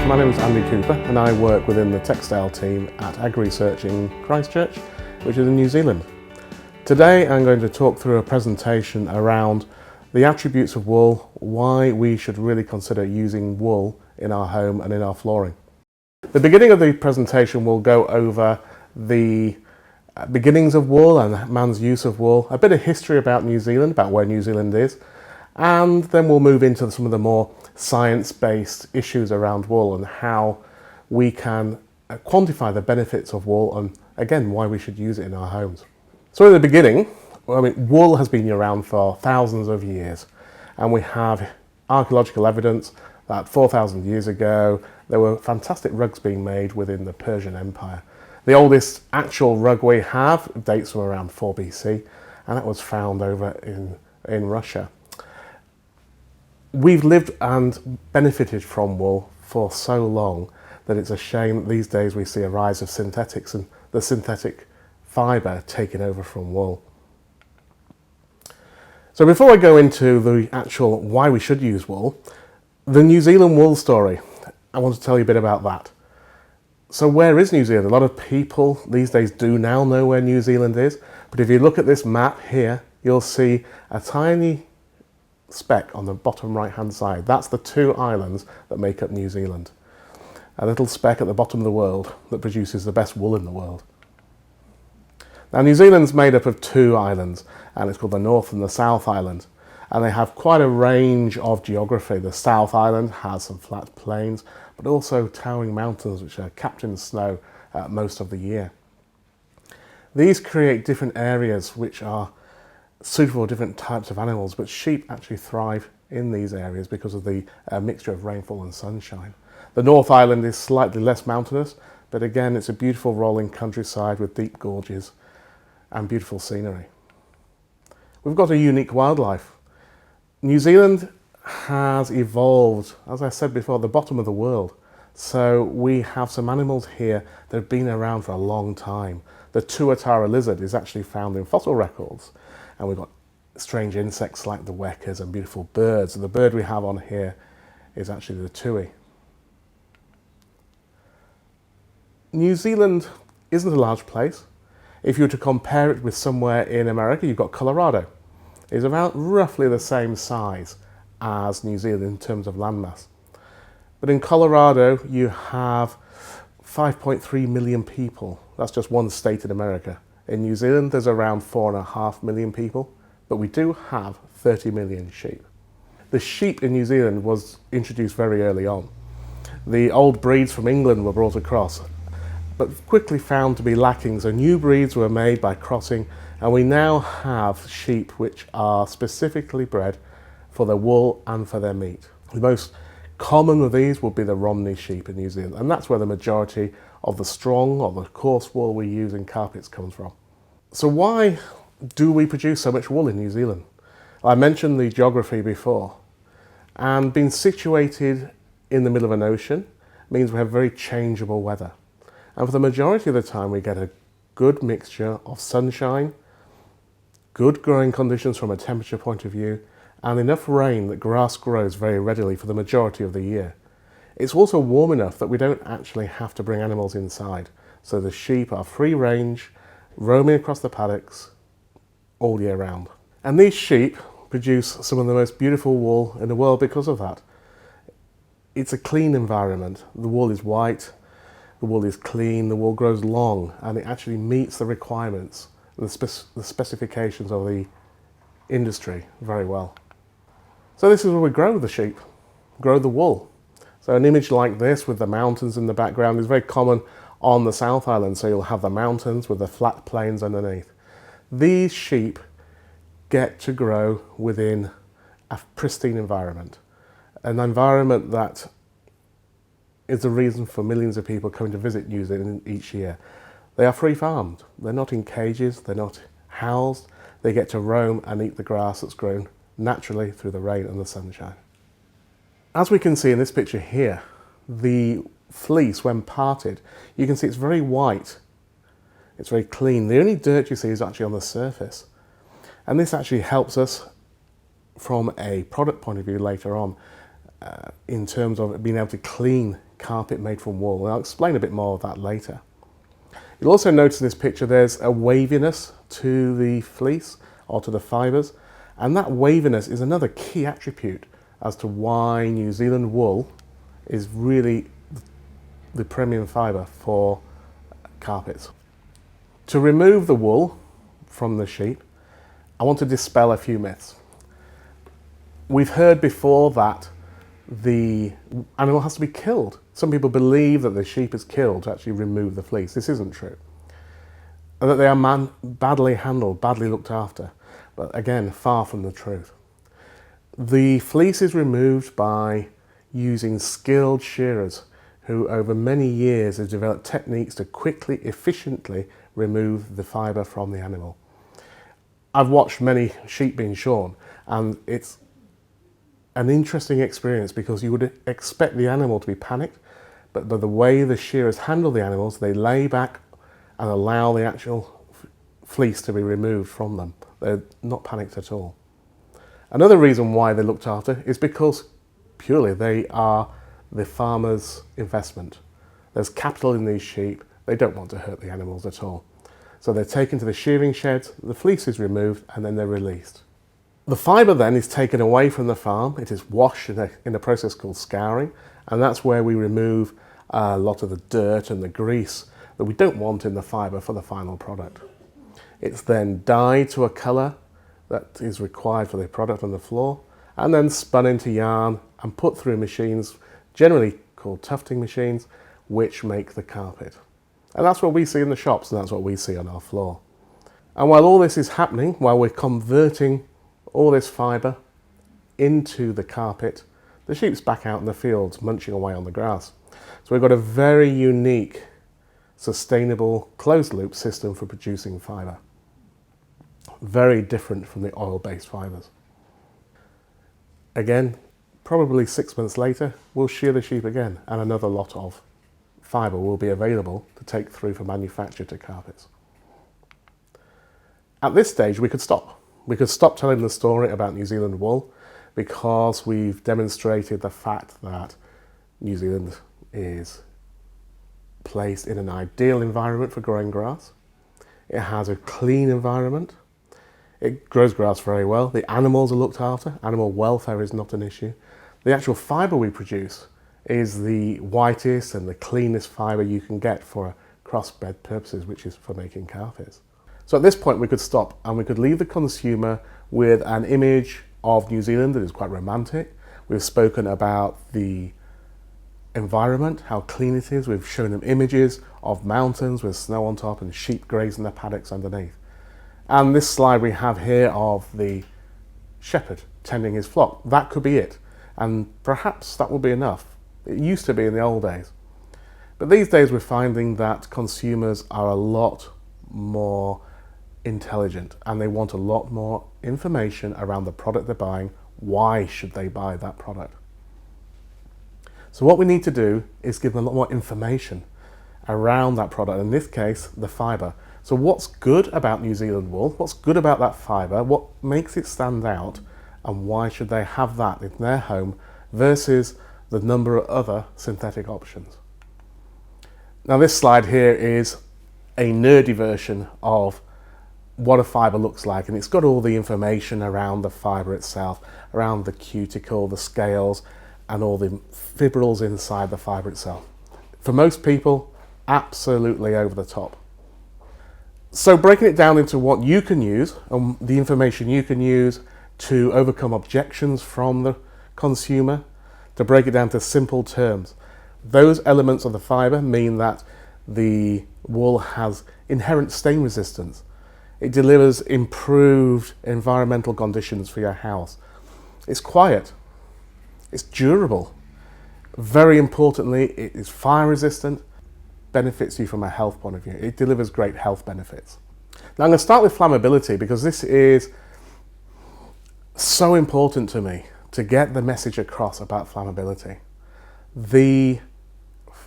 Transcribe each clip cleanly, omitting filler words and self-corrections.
my name is Andy Cooper and I work within the textile team at AgResearch in Christchurch, which is in New Zealand. Today I'm going to talk through a presentation around the attributes of wool, why we should really consider using wool in our home and in our flooring. The beginning of the presentation will go over the beginnings of wool and man's use of wool, a bit of history about New Zealand, about where New Zealand is, and then we'll move into some of the more science-based issues around wool and how we can quantify the benefits of wool and, again, why we should use it in our homes. So in the beginning, wool has been around for thousands of years, and we have archaeological evidence that 4,000 years ago there were fantastic rugs being made within the Persian Empire. The oldest actual rug we have dates from around 4 BC, and that was found over in Russia. We've lived and benefited from wool for so long that it's a shame these days we see a rise of synthetics and the synthetic fibre taking over from wool. So before I go into the actual why we should use wool, the New Zealand wool story, I want to tell you a bit about that. So where is New Zealand? A lot of people these days do now know where New Zealand is, but if you look at this map here, you'll see a tiny speck on the bottom right hand side. That's the 2 islands that make up New Zealand. A little speck at the bottom of the world that produces the best wool in the world. Now New Zealand's made up of 2 islands, and it's called the North and the South Island, and they have quite a range of geography. The South Island has some flat plains, but also towering mountains which are capped in snow most of the year. These create different areas which are suitable for different types of animals, but sheep actually thrive in these areas because of the mixture of rainfall and sunshine. The North Island is slightly less mountainous, but again it's a beautiful rolling countryside with deep gorges and beautiful scenery. We've got a unique wildlife. New Zealand has evolved, as I said before, the bottom of the world. So we have some animals here that have been around for a long time. The tuatara lizard is actually found in fossil records. And we've got strange insects like the wekas and beautiful birds. And the bird we have on here is actually the tui. New Zealand isn't a large place. If you were to compare it with somewhere in America, you've got Colorado. It's about roughly the same size as New Zealand in terms of landmass. But in Colorado, you have 5.3 million people. That's just one state in America. In New Zealand, there's around 4.5 million people, but we do have 30 million sheep. The sheep in New Zealand was introduced very early on. The old breeds from England were brought across, but quickly found to be lacking, so new breeds were made by crossing, and we now have sheep which are specifically bred for their wool and for their meat. The most common of these would be the Romney sheep in New Zealand, and that's where the majority of the strong or the coarse wool we use in carpets comes from. So why do we produce so much wool in New Zealand? I mentioned the geography before, and being situated in the middle of an ocean means we have very changeable weather. And for the majority of the time we get a good mixture of sunshine, good growing conditions from a temperature point of view, and enough rain that grass grows very readily for the majority of the year. It's also warm enough that we don't actually have to bring animals inside, so the sheep are free range, roaming across the paddocks all year round. And these sheep produce some of the most beautiful wool in the world because of that. It's a clean environment. The wool is white, the wool is clean, the wool grows long, and it actually meets the requirements, the specifications of the industry very well. So this is where we grow the sheep, grow the wool. So an image like this with the mountains in the background is very common on the South Island. So you'll have the mountains with the flat plains underneath. These sheep get to grow within a pristine environment, an environment that is the reason for millions of people coming to visit New Zealand each year. They are free farmed. They're not in cages, they're not housed. They get to roam and eat the grass that's grown naturally through the rain and the sunshine. As we can see in this picture here, the fleece, when parted, you can see it's very white. It's very clean. The only dirt you see is actually on the surface. And this actually helps us from a product point of view later on in terms of being able to clean carpet made from wool. And I'll explain a bit more of that later. You'll also notice in this picture there's a waviness to the fleece or to the fibres, and that waviness is another key attribute as to why New Zealand wool is really the premium fibre for carpets. To remove the wool from the sheep, I want to dispel a few myths. We've heard before that the animal has to be killed. Some people believe that the sheep is killed to actually remove the fleece. This isn't true. And that they are badly handled, badly looked after. But again, far from the truth. The fleece is removed by using skilled shearers who over many years have developed techniques to quickly, efficiently remove the fibre from the animal. I've watched many sheep being shorn, and it's an interesting experience because you would expect the animal to be panicked, but by the way the shearers handle the animals, they lay back and allow the actual fleece to be removed from them. They're not panicked at all. Another reason why they're looked after is because purely they are the farmer's investment. There's capital in these sheep. They don't want to hurt the animals at all. So they're taken to the shearing sheds, the fleece is removed, and then they're released. The fibre then is taken away from the farm. It is washed in a process called scouring, and that's where we remove a lot of the dirt and the grease that we don't want in the fibre for the final product. It's then dyed to a colour that is required for the product on the floor, and then spun into yarn and put through machines, generally called tufting machines, which make the carpet. And that's what we see in the shops, and that's what we see on our floor. And while all this is happening, while we're converting all this fibre into the carpet, the sheep's back out in the fields munching away on the grass. So we've got a very unique, sustainable, closed-loop system for producing fibre. Very different from the oil-based fibres. Again, probably 6 months later, we'll shear the sheep again, and another lot of fibre will be available to take through for manufacture to carpets. At this stage, we could stop. We could stop telling the story about New Zealand wool because we've demonstrated the fact that New Zealand is placed in an ideal environment for growing grass. It has a clean environment. It grows grass very well. The animals are looked after. Animal welfare is not an issue. The actual fibre we produce is the whitest and the cleanest fibre you can get for crossbred purposes, which is for making carpets. So at this point we could stop and we could leave the consumer with an image of New Zealand that is quite romantic. We've spoken about the environment, how clean it is. We've shown them images of mountains with snow on top and sheep grazing their paddocks underneath. And this slide we have here of the shepherd tending his flock. That could be it. And perhaps that will be enough. It used to be in the old days. But these days we're finding that consumers are a lot more intelligent and they want a lot more information around the product they're buying. Why should they buy that product? So what we need to do is give them a lot more information around that product, in this case, the fibre. So what's good about New Zealand wool? What's good about that fibre? What makes it stand out? And why should they have that in their home versus the number of other synthetic options? Now this slide here is a nerdy version of what a fibre looks like, and it's got all the information around the fibre itself, around the cuticle, the scales, and all the fibrils inside the fibre itself. For most people, absolutely over the top. So breaking it down into what you can use and the information you can use to overcome objections from the consumer, to break it down to simple terms. Those elements of the fibre mean that the wool has inherent stain resistance. It delivers improved environmental conditions for your house. It's quiet. It's durable. Very importantly, it is fire resistant, benefits you from a health point of view. It delivers great health benefits. Now I'm going to start with flammability because this is so important to me to get the message across about flammability. The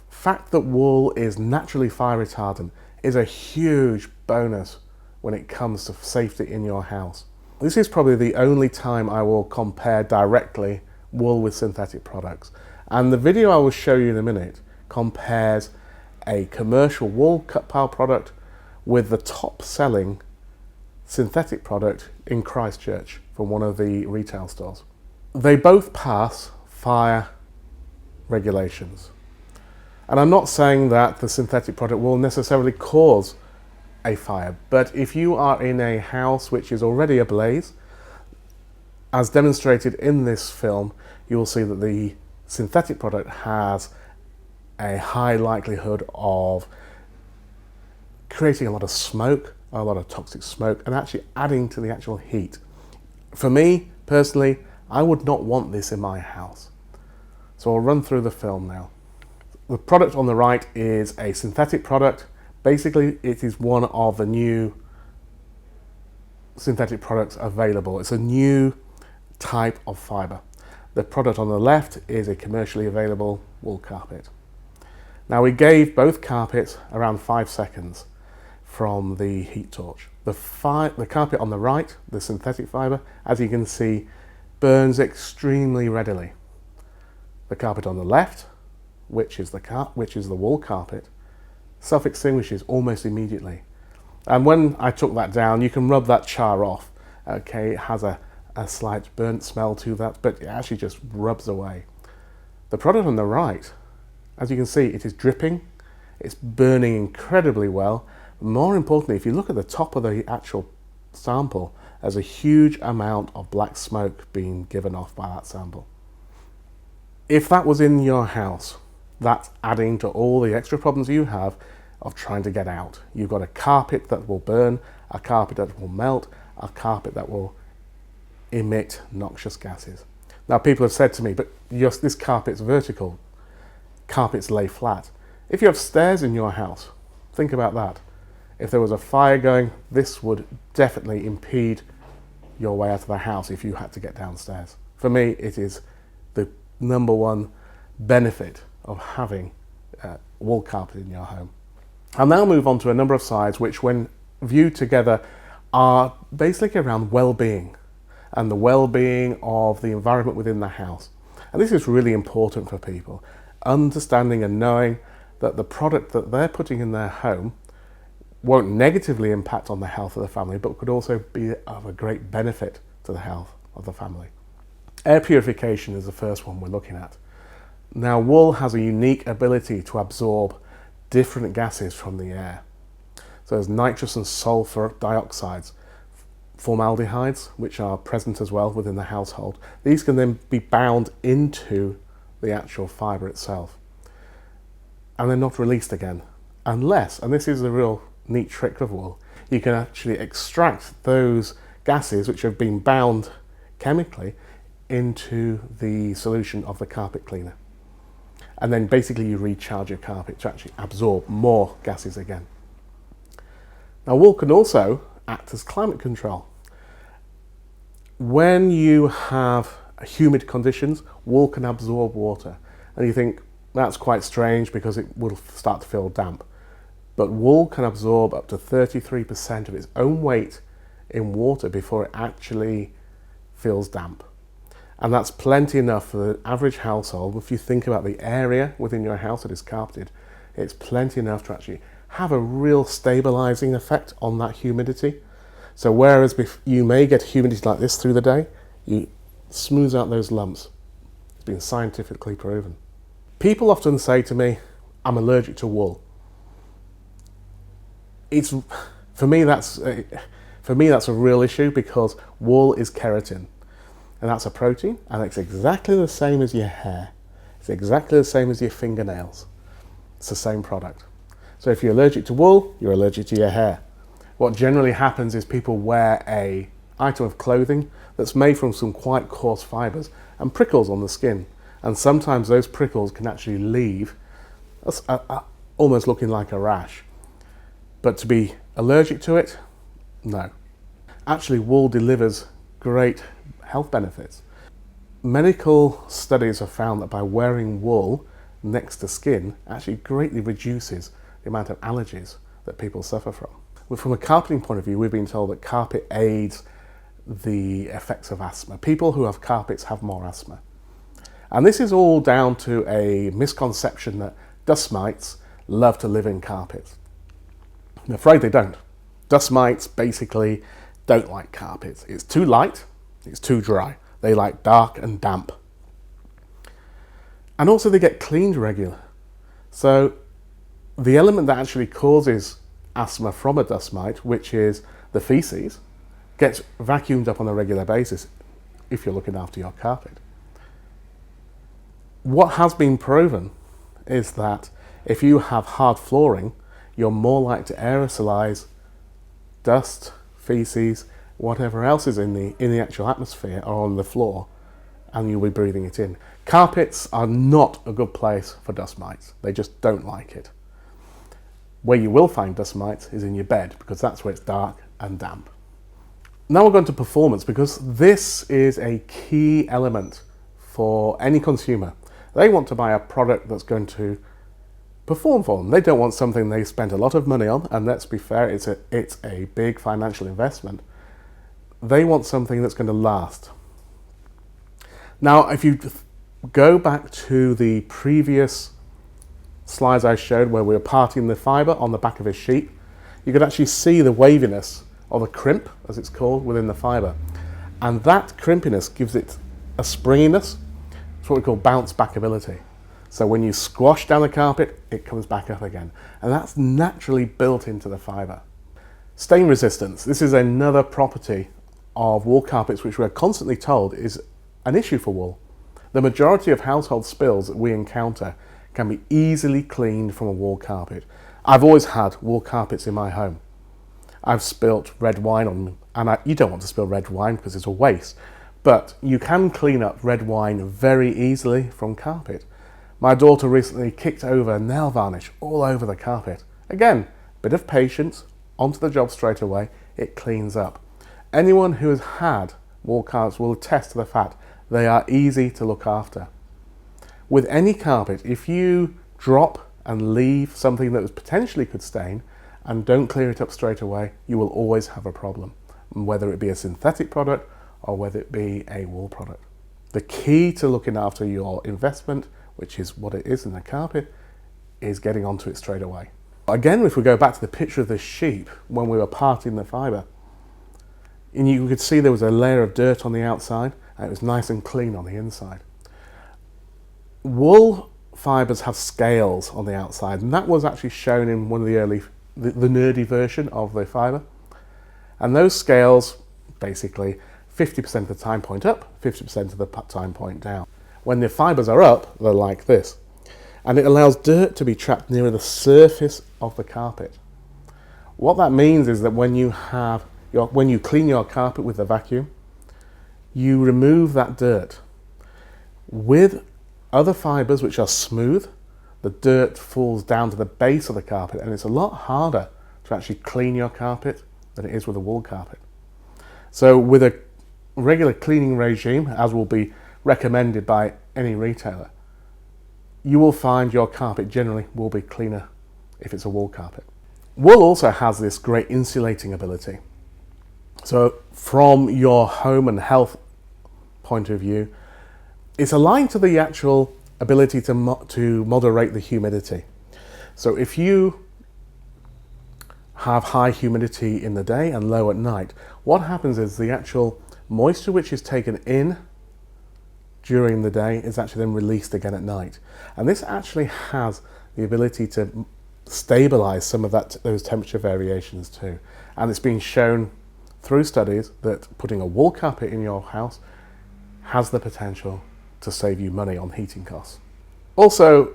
fact that wool is naturally fire retardant is a huge bonus when it comes to safety in your house. This is probably the only time I will compare directly wool with synthetic products, And the video I will show you in a minute compares a commercial wool cut pile product with the top selling synthetic product in Christchurch from one of the retail stores. They both pass fire regulations. And I'm not saying that the synthetic product will necessarily cause a fire, but if you are in a house which is already ablaze, as demonstrated in this film, you will see that the synthetic product has a high likelihood of creating a lot of smoke, a lot of toxic smoke, and actually adding to the actual heat. For me, personally, I would not want this in my house. So I'll run through the film now. The product on the right is a synthetic product. Basically, it is one of the new synthetic products available. It's a new type of fibre. The product on the left is a commercially available wool carpet. Now, we gave both carpets around 5 seconds from the heat torch. The carpet on the right, the synthetic fibre, as you can see, burns extremely readily. The carpet on the left, which is the wool carpet, self-extinguishes almost immediately. And when I took that down, you can rub that char off. Okay, it has a slight burnt smell to that, but it actually just rubs away. The product on the right, as you can see, it is dripping, it's burning incredibly well. More importantly, if you look at the top of the actual sample, there's a huge amount of black smoke being given off by that sample. If that was in your house, that's adding to all the extra problems you have of trying to get out. You've got a carpet that will burn, a carpet that will melt, a carpet that will emit noxious gases. Now, people have said to me, but this carpet's vertical, carpets lay flat. If you have stairs in your house, think about that. If there was a fire going, this would definitely impede your way out of the house if you had to get downstairs. For me, it is the number one benefit of having wool carpet in your home. I'll now move on to a number of sides which, when viewed together, are basically around well-being and the well-being of the environment within the house. And this is really important for people, understanding and knowing that the product that they're putting in their home won't negatively impact on the health of the family, but could also be of a great benefit to the health of the family. Air purification is the first one we're looking at. Now, wool has a unique ability to absorb different gases from the air. So there's nitrous and sulfur dioxides, formaldehydes, which are present as well within the household. These can then be bound into the actual fibre itself, and they're not released again unless, and this is the real neat trick of wool, you can actually extract those gases which have been bound chemically into the solution of the carpet cleaner. And then basically you recharge your carpet to actually absorb more gases again. Now, wool can also act as climate control. When you have humid conditions, wool can absorb water. And you think, that's quite strange because it will start to feel damp. But wool can absorb up to 33% of its own weight in water before it actually feels damp. And that's plenty enough for the average household. If you think about the area within your house that is carpeted, it's plenty enough to actually have a real stabilizing effect on that humidity. So whereas you may get humidity like this through the day, you smooth out those lumps. It's been scientifically proven. People often say to me, I'm allergic to wool. For me that's a real issue, because wool is keratin. And that's a protein, and it's exactly the same as your hair. It's exactly the same as your fingernails. It's the same product. So if you're allergic to wool, you're allergic to your hair. What generally happens is people wear an item of clothing that's made from some quite coarse fibres and prickles on the skin. And sometimes those prickles can actually leave almost looking like a rash. But to be allergic to it, no. Actually, wool delivers great health benefits. Medical studies have found that by wearing wool next to skin actually greatly reduces the amount of allergies that people suffer from. Well, from a carpeting point of view, we've been told that carpet aids the effects of asthma. People who have carpets have more asthma. And this is all down to a misconception that dust mites love to live in carpets. I'm afraid they don't. Dust mites basically don't like carpets. It's too light, it's too dry. They like dark and damp. And also they get cleaned regular. So the element that actually causes asthma from a dust mite, which is the feces, gets vacuumed up on a regular basis if you're looking after your carpet. What has been proven is that if you have hard flooring, you're more likely to aerosolize dust, feces, whatever else is in the actual atmosphere or on the floor, and you'll be breathing it in. Carpets are not a good place for dust mites. They just don't like it. Where you will find dust mites is in your bed, because that's where it's dark and damp. Now we're going to performance, because this is a key element for any consumer. They want to buy a product that's going to perform for them. They don't want something they spent a lot of money on, and let's be fair, it's a big financial investment. They want something that's going to last. Now, if you go back to the previous slides I showed where we were parting the fibre on the back of a sheep, you could actually see the waviness, or the crimp as it's called, within the fibre. And that crimpiness gives it a springiness. It's what we call bounce back ability. So when you squash down the carpet, it comes back up again. And that's naturally built into the fibre. Stain resistance. This is another property of wool carpets which we're constantly told is an issue for wool. The majority of household spills that we encounter can be easily cleaned from a wool carpet. I've always had wool carpets in my home. I've spilt red wine on them, and you don't want to spill red wine because it's a waste, but you can clean up red wine very easily from carpet. My daughter recently kicked over nail varnish all over the carpet. Again, bit of patience, onto the job straight away, it cleans up. Anyone who has had wool carpets will attest to the fact they are easy to look after. With any carpet, if you drop and leave something that potentially could stain and don't clear it up straight away, you will always have a problem, whether it be a synthetic product or whether it be a wool product. The key to looking after your investment, which is what it is in the carpet, is getting onto it straight away. Again, if we go back to the picture of the sheep when we were parting the fibre, and you could see there was a layer of dirt on the outside and it was nice and clean on the inside. Wool fibres have scales on the outside, and that was actually shown in one of the early, the nerdy version of the fibre. And those scales basically 50% of the time point up, 50% of the time point down. When the fibres are up, they're like this. And it allows dirt to be trapped nearer the surface of the carpet. What that means is that when you clean your carpet with a vacuum, you remove that dirt. With other fibres which are smooth, the dirt falls down to the base of the carpet, and it's a lot harder to actually clean your carpet than it is with a wool carpet. So with a regular cleaning regime, as will be recommended by any retailer, you will find your carpet generally will be cleaner if it's a wool carpet. Wool also has this great insulating ability. So from your home and health point of view, it's aligned to the actual ability to moderate the humidity. So if you have high humidity in the day and low at night, what happens is the actual moisture which is taken in during the day is actually then released again at night. And this actually has the ability to stabilize some of those temperature variations too. And it's been shown through studies that putting a wool carpet in your house has the potential to save you money on heating costs. Also,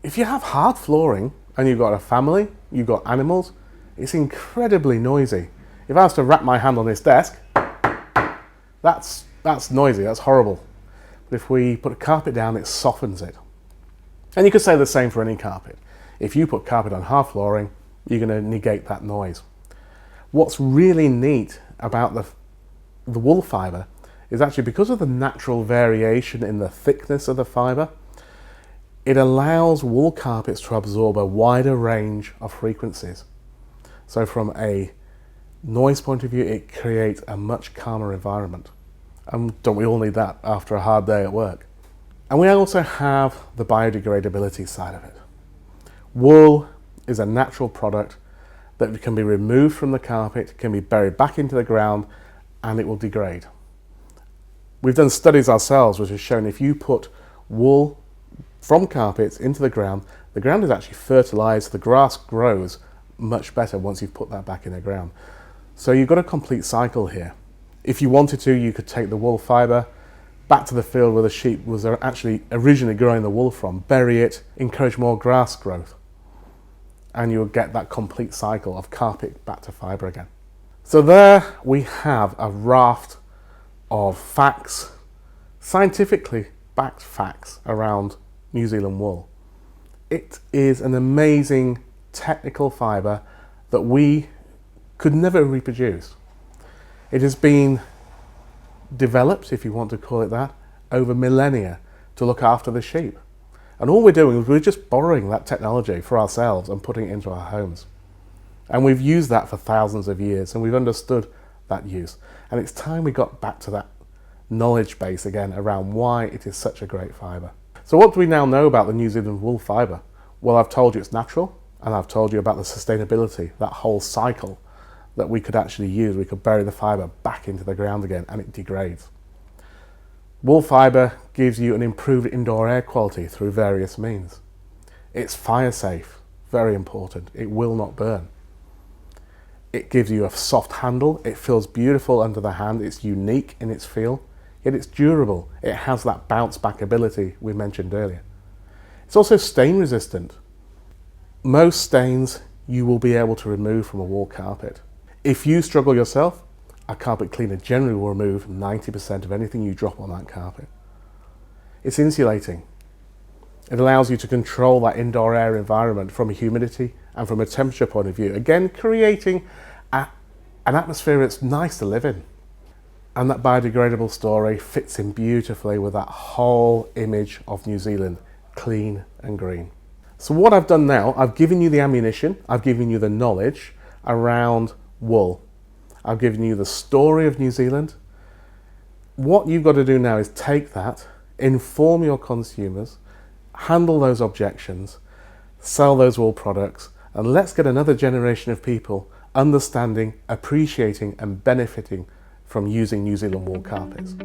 if you have hard flooring and you've got a family, you've got animals, it's incredibly noisy. If I was to wrap my hand on this desk, that's noisy, that's horrible. But if we put a carpet down, it softens it. And you could say the same for any carpet. If you put carpet on hard flooring, you're going to negate that noise. What's really neat about the wool fibre is actually because of the natural variation in the thickness of the fibre, it allows wool carpets to absorb a wider range of frequencies. So from a noise point of view, it creates a much calmer environment. Don't we all need that after a hard day at work? And we also have the biodegradability side of it. Wool is a natural product that can be removed from the carpet, can be buried back into the ground, and it will degrade. We've done studies ourselves which have shown if you put wool from carpets into the ground is actually fertilized, the grass grows much better once you've put that back in the ground. So you've got a complete cycle here. If you wanted to, you could take the wool fibre back to the field where the sheep was actually originally growing the wool from, bury it, encourage more grass growth, and you'll get that complete cycle of carpet back to fibre again. So there we have a raft of facts, scientifically backed facts around New Zealand wool. It is an amazing technical fibre that we could never reproduce. It has been developed, if you want to call it that, over millennia to look after the sheep. And all we're doing is we're just borrowing that technology for ourselves and putting it into our homes. And we've used that for thousands of years and we've understood that use. And it's time we got back to that knowledge base again around why it is such a great fibre. So what do we now know about the New Zealand wool fibre? Well, I've told you it's natural, and I've told you about the sustainability, that whole cycle that we could actually use. We could bury the fibre back into the ground again and it degrades. Wool fibre gives you an improved indoor air quality through various means. It's fire safe, very important. It will not burn. It gives you a soft handle. It feels beautiful under the hand. It's unique in its feel, yet it's durable. It has that bounce back ability we mentioned earlier. It's also stain resistant. Most stains you will be able to remove from a wool carpet. If you struggle yourself, a carpet cleaner generally will remove 90% of anything you drop on that carpet. It's insulating. It allows you to control that indoor air environment from a humidity and from a temperature point of view. Again, creating an atmosphere that's nice to live in. And that biodegradable story fits in beautifully with that whole image of New Zealand, clean and green. So what I've done now, I've given you the ammunition, I've given you the knowledge around wool. I've given you the story of New Zealand. What you've got to do now is take that, inform your consumers, handle those objections, sell those wool products, and let's get another generation of people understanding, appreciating and benefiting from using New Zealand wool carpets.